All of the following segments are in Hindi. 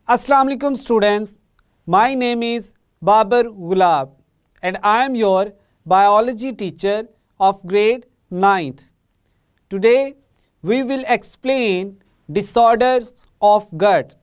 Assalamu alaikum students, my name is Babar Gulab and I am your biology teacher of grade 9th. Today we will explain disorders of gut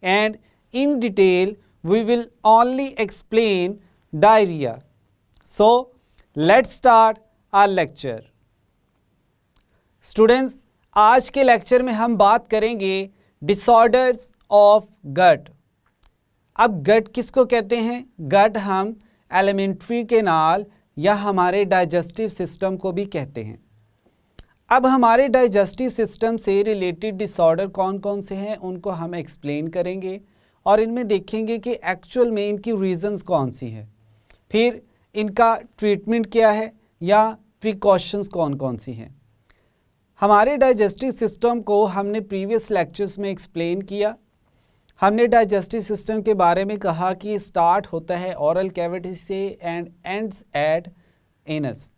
and in detail we will only explain diarrhea. So let's start our lecture. Students, आज के लेक्चर में हम बात करेंगे डिसऑर्डर्स ऑफ गट। अब गट किसको कहते हैं? गट हम एलिमेंट्री कैनाल या हमारे डाइजेस्टिव सिस्टम को भी कहते हैं। अब हमारे डाइजेस्टिव सिस्टम से रिलेटेड डिसऑर्डर कौन कौन से हैं उनको हम एक्सप्लेन करेंगे और इनमें देखेंगे कि एक्चुअल में इनकी रीजंस कौन सी हैं, फिर इनका ट्रीटमेंट क्या है या प्रिकॉशंस कौन कौन सी हैं। हमारे डाइजेस्टिव सिस्टम को हमने प्रीवियस लेक्चर्स में एक्सप्लेन किया। हमने डाइजेस्टिव सिस्टम के बारे में कहा कि स्टार्ट होता है ओरल कैविटी से एंड एंड्स एट एनस।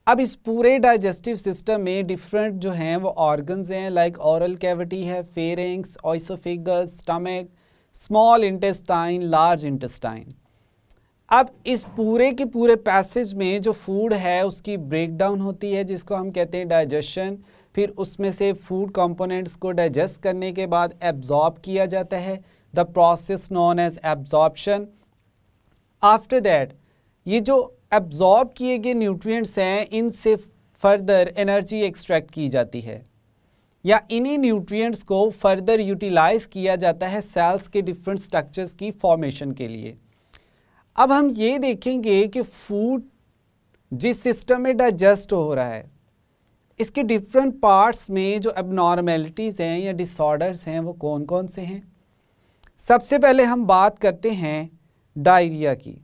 अब इस पूरे डाइजेस्टिव सिस्टम में डिफरेंट जो हैं वो ऑर्गन्स हैं, लाइक ओरल कैविटी है, pharynx, oesophagus, stomach, small intestine, large intestine. अब इस पूरे के पूरे पैसेज में जो फूड है उसकी ब्रेकडाउन होती है जिसको हम कहते हैं डाइजेशन। फिर उसमें से फूड कंपोनेंट्स को डाइजेस्ट करने के बाद एब्जॉर्ब किया जाता है, the process known as absorption. After that ये जो एब्जॉर्ब किए गए न्यूट्रिएंट्स हैं इनसे फर्दर एनर्जी एक्सट्रैक्ट की जाती है या इन्हीं न्यूट्रिएंट्स को फर्दर यूटिलाइज किया जाता है सेल्स के डिफरेंट स्ट्रक्चर्स की फॉर्मेशन के लिए। अब हम ये देखेंगे कि फूड जिस सिस्टम में डाइजेस्ट हो रहा है इसके डिफरेंट पार्ट्स में जो एबनॉर्मेलिटीज़ हैं या डिसऑर्डर्स हैं वो कौन कौन से हैं। सबसे पहले हम बात करते हैं डायरिया की।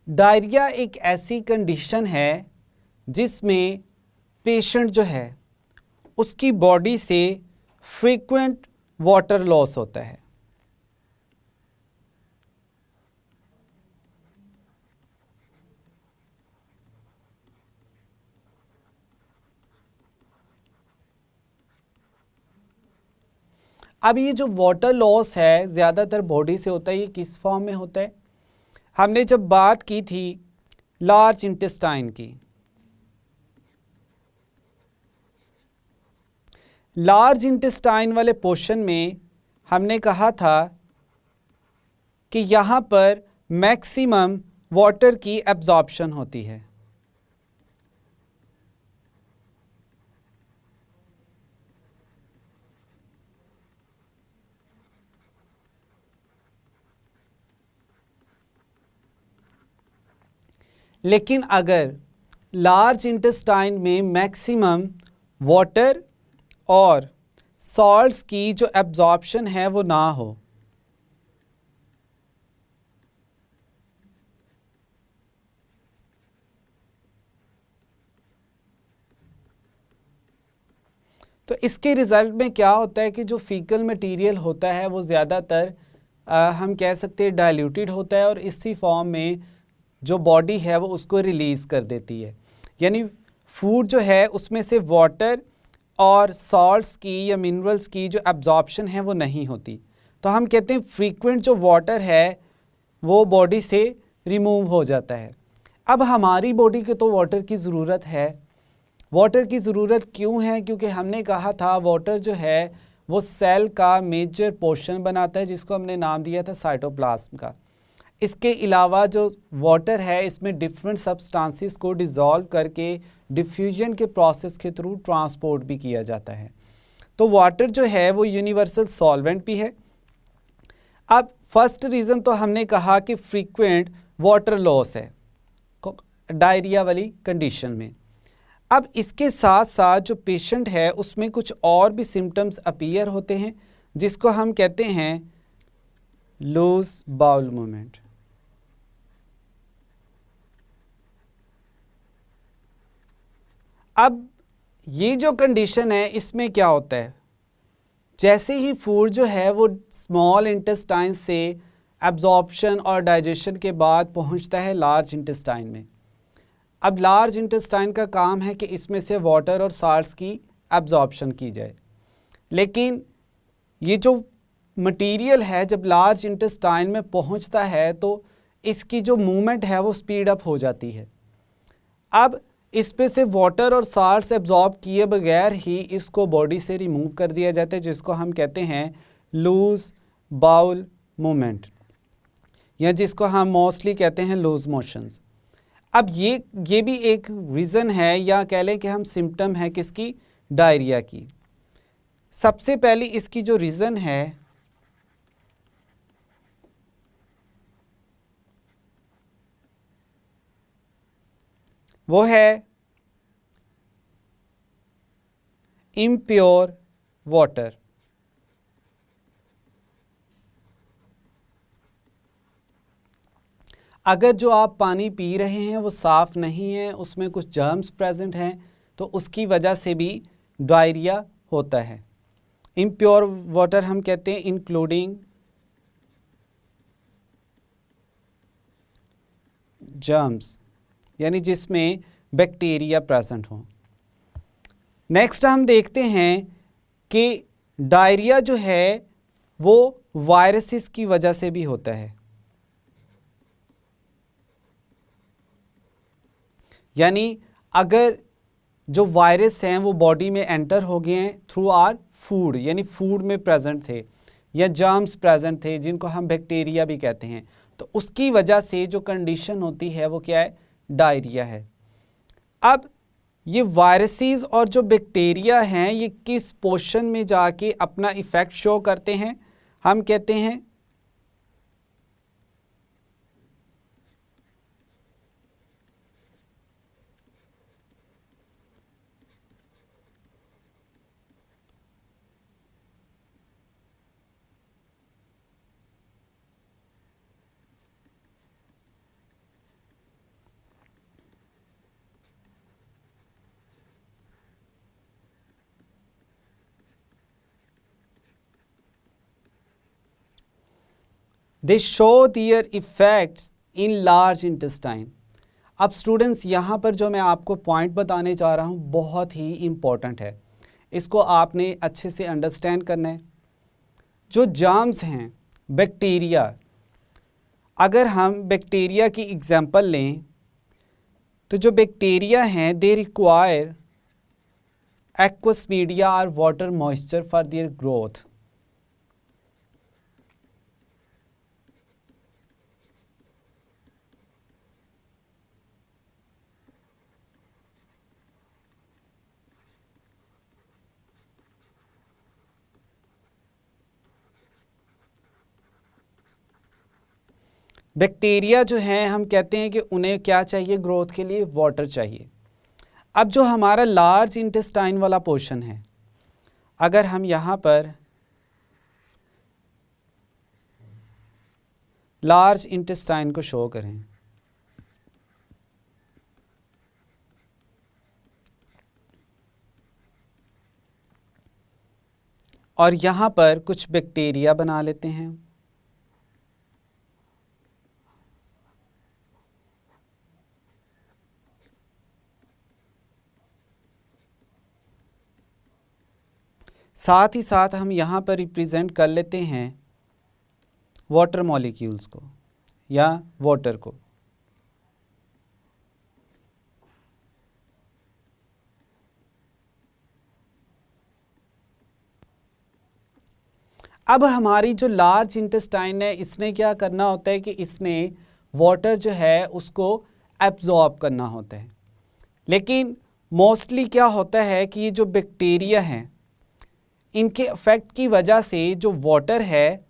डायरिया एक ऐसी कंडीशन है जिसमें पेशेंट जो है उसकी बॉडी से फ्रीक्वेंट वाटर लॉस होता है। अब ये जो वाटर लॉस है ज़्यादातर बॉडी से होता है, ये किस फॉर्म में होता है? हमने जब बात की थी लार्ज इंटेस्टाइन की, लार्ज इंटेस्टाइन वाले पोर्शन में हमने कहा था कि यहाँ पर मैक्सिमम वाटर की एब्जॉर्प्शन होती है। लेकिन अगर लार्ज इंटेस्टाइन में मैक्सिमम वाटर और सॉल्ट्स की जो एब्जॉर्प्शन है वो ना हो, तो इसके रिज़ल्ट में क्या होता है कि जो फीकल मटेरियल होता है वो ज़्यादातर हम कह सकते हैं डाइल्यूटेड होता है और इसी फॉर्म में जो बॉडी है वो उसको रिलीज़ कर देती है। यानी फूड जो है उसमें से वाटर और सॉल्ट्स की या मिनरल्स की जो एब्जॉर्प्शन है वो नहीं होती, तो हम कहते हैं फ्रीक्वेंट जो वाटर है वो बॉडी से रिमूव हो जाता है। अब हमारी बॉडी को तो वाटर की ज़रूरत है। वाटर की ज़रूरत क्यों है? क्योंकि हमने कहा था वाटर जो है वो सेल का मेजर पोर्शन बनाता है जिसको हमने नाम दिया था साइटोप्लाज्म का। इसके अलावा जो वाटर है इसमें डिफरेंट सब्सटेंसेस को डिज़ोल्व करके डिफ्यूजन के प्रोसेस के थ्रू ट्रांसपोर्ट भी किया जाता है। तो वाटर जो है वो यूनिवर्सल सॉल्वेंट भी है। अब फर्स्ट रीज़न तो हमने कहा कि फ्रीक्वेंट वाटर लॉस है डायरिया वाली कंडीशन में। अब इसके साथ साथ जो पेशेंट है उसमें कुछ और भी सिम्टम्स अपीयर होते हैं जिसको हम कहते हैं लूज बाउल मूवमेंट। अब ये जो कंडीशन है इसमें क्या होता है, जैसे ही फूड जो है वो स्मॉल इंटेस्टाइन से एब्जॉर्प्शन और डाइजेशन के बाद पहुंचता है लार्ज इंटेस्टाइन में। अब लार्ज इंटेस्टाइन का काम है कि इसमें से वाटर और साल्ट्स की एब्जॉर्प्शन की जाए, लेकिन ये जो मटेरियल है जब लार्ज इंटेस्टाइन में पहुंचता है तो इसकी जो मूवमेंट है वो स्पीड अप हो जाती है। अब इस पे से वाटर और साल्ट्स एब्जॉर्ब किए बगैर ही इसको बॉडी से रिमूव कर दिया जाता है, जिसको हम कहते हैं लूज बाउल मूवमेंट, या जिसको हम मोस्टली कहते हैं लूज मोशंस। अब ये भी एक रीज़न है, या कह लें कि हम सिम्टम है किसकी, डायरिया की। सबसे पहली इसकी जो रीज़न है वो है इम्प्योर वाटर। अगर जो आप पानी पी रहे हैं वो साफ़ नहीं है, उसमें कुछ जर्म्स प्रेजेंट हैं, तो उसकी वजह से भी डायरिया होता है। इम्प्योर वाटर हम कहते हैं इंक्लूडिंग जर्म्स, यानी जिसमें बैक्टीरिया प्रेजेंट हो। नेक्स्ट हम देखते हैं कि डायरिया जो है वो वायरसेस की वजह से भी होता है, यानी अगर जो वायरस हैं वो बॉडी में एंटर हो गए हैं थ्रू आर फूड, यानी फूड में प्रेजेंट थे, या जर्म्स प्रेजेंट थे जिनको हम बैक्टीरिया भी कहते हैं, तो उसकी वजह से जो कंडीशन होती है वो क्या है, डायरिया है। अब ये वायरसेस और जो बैक्टीरिया हैं ये किस पोर्शन में जाके अपना इफ़ेक्ट शो करते हैं, हम कहते हैं they show their effects in large intestine. अब स्टूडेंट्स यहाँ पर जो मैं आपको पॉइंट बताने जा रहा हूँ बहुत ही इम्पॉर्टेंट है, इसको आपने अच्छे से अंडरस्टैंड करना है। जो जर्म्स हैं, बैक्टीरिया, अगर हम बैक्टीरिया की एग्जांपल लें तो जो बैक्टीरिया हैं दे रिक्वायर एक्वस मीडिया और water moisture for their growth. Bacteria जो हैं हम कहते हैं कि उन्हें क्या चाहिए ग्रोथ के लिए, वाटर चाहिए। अब जो हमारा लार्ज इंटेस्टाइन वाला पोर्शन है, अगर हम यहाँ पर लार्ज इंटेस्टाइन को शो करें, और यहाँ पर कुछ बैक्टीरिया बना लेते हैं, साथ ही साथ हम यहाँ पर रिप्रेजेंट कर लेते हैं वाटर मॉलिक्यूल्स को या वाटर को। अब हमारी जो लार्ज इंटेस्टाइन है इसने क्या करना होता है कि इसने वाटर जो है उसको एब्जॉर्ब करना होता है, लेकिन मोस्टली क्या होता है कि ये जो बैक्टीरिया हैं इनके इफ़ेक्ट की वजह से जो वाटर है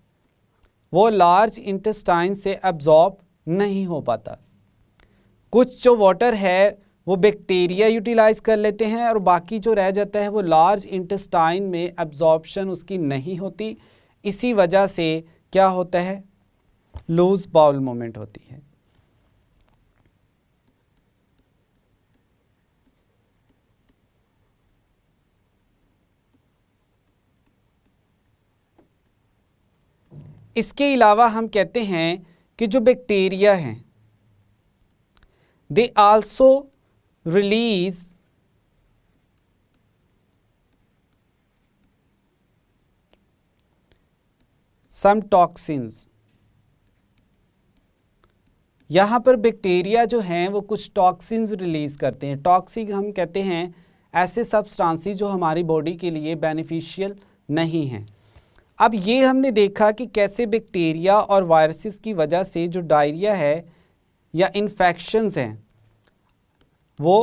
वो लार्ज इंटेस्टाइन से एब्जॉर्ब नहीं हो पाता। कुछ जो वाटर है वो बैक्टीरिया यूटिलाइज कर लेते हैं और बाकी जो रह जाता है वो लार्ज इंटेस्टाइन में एब्जॉर्प्शन उसकी नहीं होती। इसी वजह से क्या होता है, लूज बाउल मूवमेंट होती है। इसके अलावा हम कहते हैं कि जो बैक्टीरिया हैं they also release some toxins. यहाँ पर बैक्टीरिया जो हैं वो कुछ टॉक्सिन्स रिलीज करते हैं। टॉक्सिक हम कहते हैं ऐसे सब्सटेंसेस जो हमारी बॉडी के लिए बेनिफिशियल नहीं हैं। अब ये हमने देखा कि कैसे बैक्टीरिया और वायरसेस की वजह से जो डायरिया है या इन्फेक्शंस हैं वो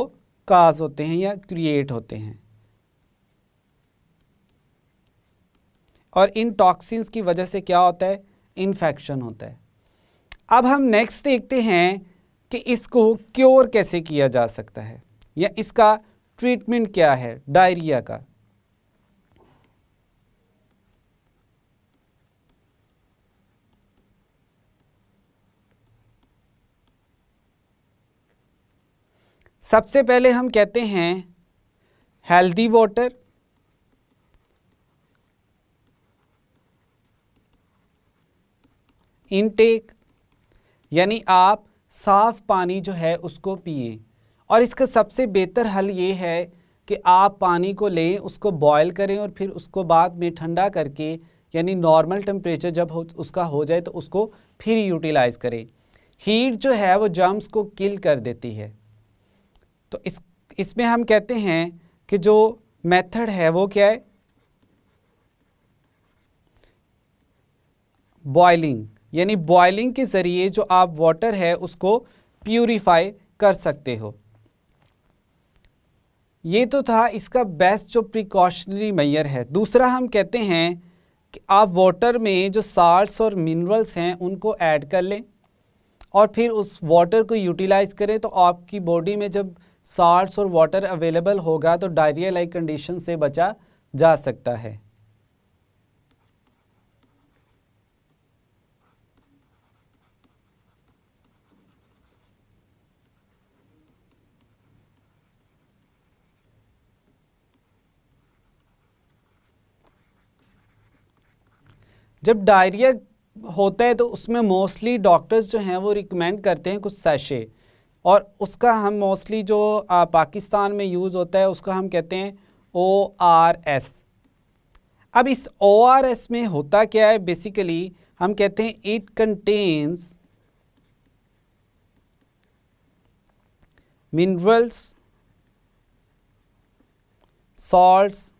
काज होते हैं या क्रिएट होते हैं, और इन टॉक्सिन्स की वजह से क्या होता है, इन्फेक्शन होता है। अब हम नेक्स्ट देखते हैं कि इसको क्योर कैसे किया जा सकता है या इसका ट्रीटमेंट क्या है डायरिया का। सबसे पहले हम कहते हैं हेल्दी वाटर, इनटेक, यानी आप साफ़ पानी जो है उसको पिए। और इसका सबसे बेहतर हल ये है कि आप पानी को लें, उसको बॉयल करें और फिर उसको बाद में ठंडा करके यानी नॉर्मल टेम्परेचर जब उसका हो जाए तो उसको फिर यूटिलाइज़ करें। हीट जो है वो जर्म्स को किल कर देती है। तो इसमें हम कहते हैं कि जो मेथड है वो क्या है, बॉयलिंग, यानी बॉयलिंग के ज़रिए जो आप वाटर है उसको प्यूरिफाई कर सकते हो। ये तो था इसका बेस्ट जो प्रिकॉशनरी मेजर है। दूसरा हम कहते हैं कि आप वाटर में जो साल्ट्स और मिनरल्स हैं उनको ऐड कर लें और फिर उस वाटर को यूटिलाइज़ करें, तो आपकी बॉडी में जब साल्ट्स और वाटर अवेलेबल होगा तो डायरिया लाइक कंडीशन से बचा जा सकता है। जब डायरिया होता है तो उसमें मोस्टली डॉक्टर्स जो हैं वो रिकमेंड करते हैं कुछ सैशे, और उसका हम मोस्टली जो पाकिस्तान में यूज़ होता है उसका हम कहते हैं ORS। अब इस ORS में होता क्या है, बेसिकली हम कहते हैं it contains minerals, salts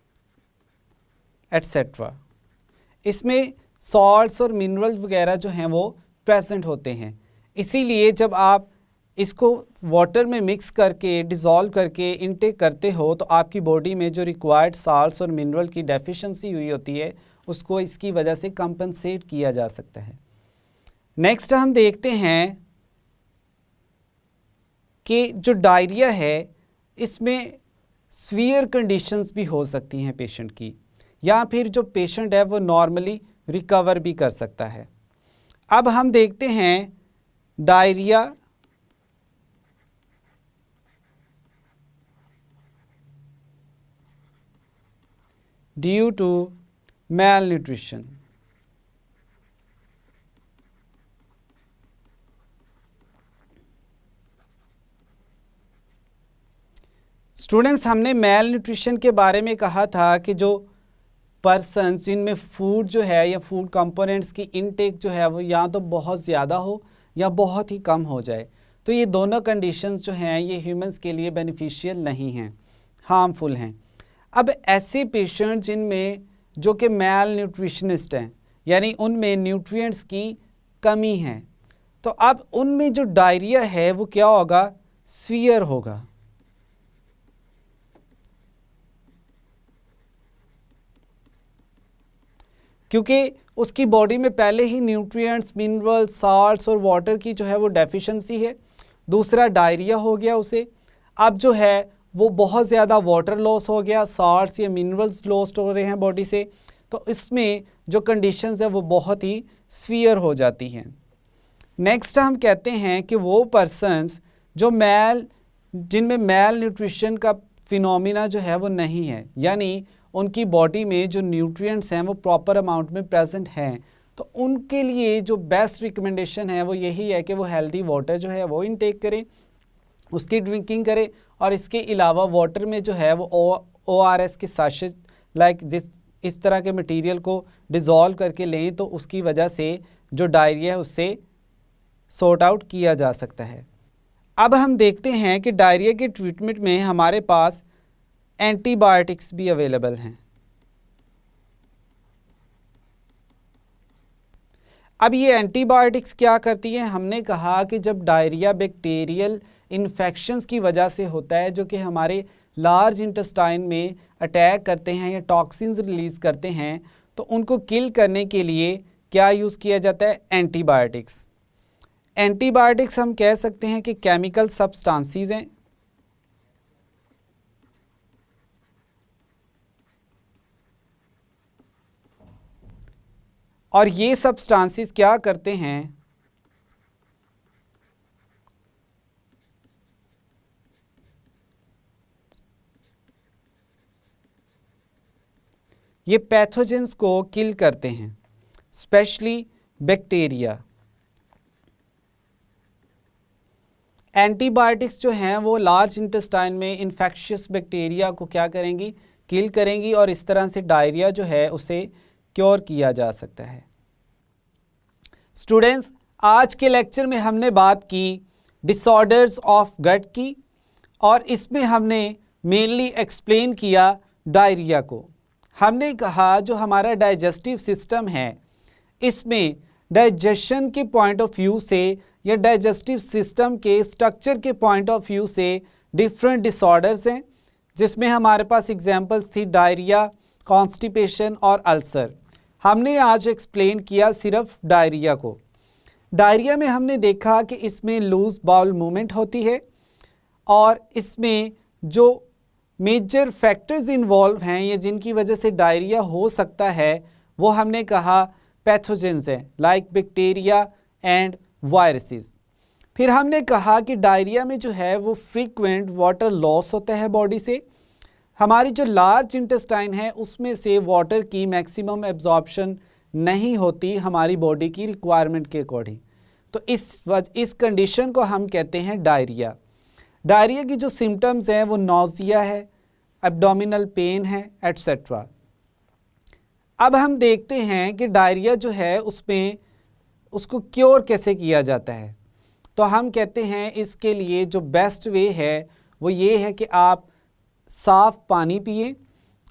etcetera. इसमें सॉल्ट्स और मिनरल्स वगैरह जो हैं वो प्रेजेंट होते हैं। इसीलिए जब आप इसको वाटर में मिक्स करके डिज़ोल्व करके इनटेक करते हो तो आपकी बॉडी में जो रिक्वायर्ड सॉल्ट्स और मिनरल की डेफिशिएंसी हुई होती है उसको इसकी वजह से कंपनसेट किया जा सकता है। नेक्स्ट हम देखते हैं कि जो डायरिया है इसमें सीवियर कंडीशंस भी हो सकती हैं पेशेंट की, या फिर जो पेशेंट है वो नॉर्मली रिकवर भी कर सकता है। अब हम देखते हैं diarrhoea due to malnutrition। Students, हमने मेल न्यूट्रिशन के बारे में कहा था कि जो पर्सन्स जिनमें फूड जो है या फूड कंपोनेंट्स की इनटेक जो है वो या तो बहुत ज़्यादा हो या बहुत ही कम हो जाए, तो ये दोनों कंडीशंस जो हैं ये ह्यूमंस के लिए बेनिफिशियल नहीं हैं, हार्मफुल हैं। अब ऐसे पेशेंट जिनमें जो कि मेल न्यूट्रिशनिस्ट हैं यानी उनमें न्यूट्रिएंट्स की कमी है, तो अब उनमें जो डायरिया है वो क्या होगा, सीवियर होगा। क्योंकि उसकी बॉडी में पहले ही न्यूट्रिएंट्स, मिनरल्स, साल्ट्स और वाटर की जो है वो डेफिशिएंसी है। दूसरा डायरिया हो गया उसे, अब जो है वो बहुत ज़्यादा वाटर लॉस हो गया, साल्ट्स या मिनरल्स लॉस्ट हो रहे हैं बॉडी से, तो इसमें जो कंडीशंस है वो बहुत ही सीवियर हो जाती हैं। नेक्स्ट हम कहते हैं कि वो पर्सन्स जो जिनमें मेल न्यूट्रिशन का फिनोमिना जो है वो नहीं है, यानी उनकी बॉडी में जो न्यूट्रिएंट्स हैं वो प्रॉपर अमाउंट में प्रेजेंट हैं, तो उनके लिए जो बेस्ट रिकमेंडेशन है वो यही है कि वो हेल्दी वाटर जो है वो इनटेक करें, उसकी ड्रिंकिंग करें। और इसके अलावा वाटर में जो है वो ORS के साशे लाइक इस तरह के मटेरियल को डिज़ोल्व करके लें, तो उसकी वजह से जो डायरिया है उससे सॉर्ट आउट किया जा सकता है। अब हम देखते हैं कि डायरिया के ट्रीटमेंट में हमारे पास एंटीबायोटिक्स भी अवेलेबल हैं। अब ये एंटीबायोटिक्स क्या करती हैं? हमने कहा कि जब डायरिया बैक्टीरियल इन्फेक्शंस की वजह से होता है जो कि हमारे लार्ज इंटेस्टाइन में अटैक करते हैं या टॉक्सिन्स रिलीज़ करते हैं, तो उनको किल करने के लिए क्या यूज़ किया जाता है? एंटीबायोटिक्स। एंटीबायोटिक्स हम कह सकते हैं कि केमिकल सब्सटेंसेस हैं और ये सब्सटेंसेस क्या करते हैं? ये पैथोजेंस को किल करते हैं, स्पेशली बैक्टीरिया। एंटीबायोटिक्स जो हैं वो लार्ज इंटेस्टाइन में इन्फेक्शियस बैक्टीरिया को क्या करेंगी? किल करेंगी, और इस तरह से डायरिया जो है उसे क्योर किया जा सकता है। स्टूडेंट्स, आज के लेक्चर में हमने बात की डिसऑर्डर्स ऑफ गट की, और इसमें हमने मेनली एक्सप्लेन किया डायरिया को। हमने कहा जो हमारा डाइजेस्टिव सिस्टम है, इसमें डाइजेशन के पॉइंट ऑफ व्यू से या डाइजेस्टिव सिस्टम के स्ट्रक्चर के पॉइंट ऑफ व्यू से डिफरेंट डिसऑर्डर्स हैं, जिसमें हमारे पास एग्जांपल्स थी डायरिया, कॉन्स्टिपेशन और अल्सर। हमने आज एक्सप्लेन किया सिर्फ डायरिया को। डायरिया में हमने देखा कि इसमें लूज बाउल मूवमेंट होती है, और इसमें जो मेजर फैक्टर्स इन्वॉल्व हैं या जिनकी वजह से डायरिया हो सकता है, वो हमने कहा पैथोजेंस हैं लाइक बैक्टीरिया एंड वायरसेस। फिर हमने कहा कि डायरिया में जो है वो फ्रीक्वेंट वाटर लॉस होता है बॉडी से। हमारी जो लार्ज इंटेस्टाइन है उसमें से वाटर की मैक्सिमम एब्जॉर्प्शन नहीं होती हमारी बॉडी की रिक्वायरमेंट के अकॉर्डिंग, तो इस कंडीशन को हम कहते हैं डायरिया। डायरिया की जो सिम्टम्स हैं वो नौजिया है, एब्डोमिनल पेन है, एट्सेट्रा। अब हम देखते हैं कि डायरिया जो है उसमें उसको क्योर कैसे किया जाता है। तो हम कहते हैं इसके लिए जो बेस्ट वे है वो ये है कि आप साफ़ पानी पिए,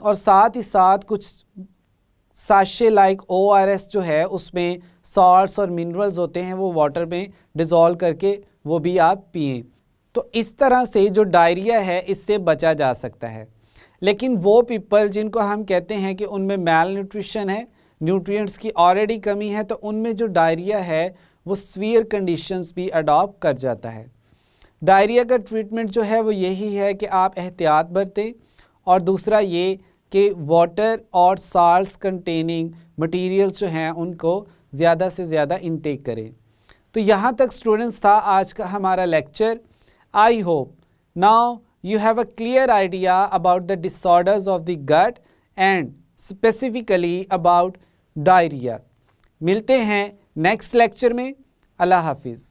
और साथ ही साथ कुछ साशे लाइक ORS जो है उसमें सॉल्ट्स और मिनरल्स होते हैं, वो वाटर में डिज़ोल्व करके वो भी आप पिएं। तो इस तरह से जो डायरिया है इससे बचा जा सकता है। लेकिन वो पीपल जिनको हम कहते हैं कि उनमें मैल न्यूट्रिशन है, न्यूट्रिएंट्स की ऑलरेडी कमी है, तो उनमें जो डायरिया है वो सीवियर कंडीशंस भी अडॉप्ट कर जाता है। डायरिया का ट्रीटमेंट जो है वो यही है कि आप एहतियात बरतें, और दूसरा ये कि वाटर और साल्ट्स कंटेनिंग मटेरियल्स जो हैं उनको ज़्यादा से ज़्यादा इनटेक करें। तो यहाँ तक स्टूडेंट्स था आज का हमारा lecture. I hope now you have a clear idea about the disorders of the gut and specifically about diarrhea. मिलते हैं नेक्स्ट लेक्चर में। अल्लाह हाफिज़।